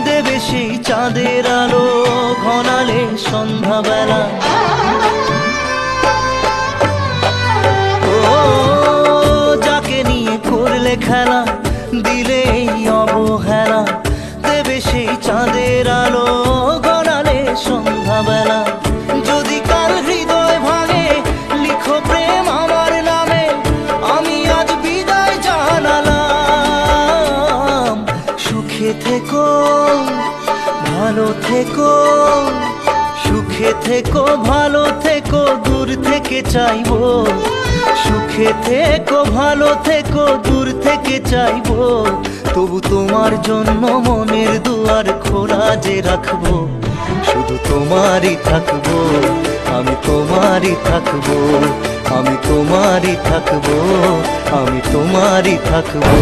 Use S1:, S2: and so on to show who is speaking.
S1: দেবে সেই চাঁদের আলো ঘনালে সন্ধ্যাবেলা। ও যাকে নিয়ে করলে খেলা, দিলে এই অবহেলা, দেবে সেই চাঁদের আলো ঘনালে সন্ধ্যাবেলা। যদি কাল হৃদয় ভাঙে লিখো প্রেম আমার নামে, আমি আজ বিদায় জানালাম। সুখে থেকো ভালো থেকো, সুখে থেকো ভালো থেকো, দূর থেকে চাইবো। সুখে থেকো ভালো থেকো, দূর থেকে চাইবো। তবু তোমার জন্য মনের দুয়ার খোলা যে রাখবো। শুধু তোমারই থাকবো, আমি তোমারই থাকবো, আমি তোমারই থাকবো, আমি তোমারই থাকবো।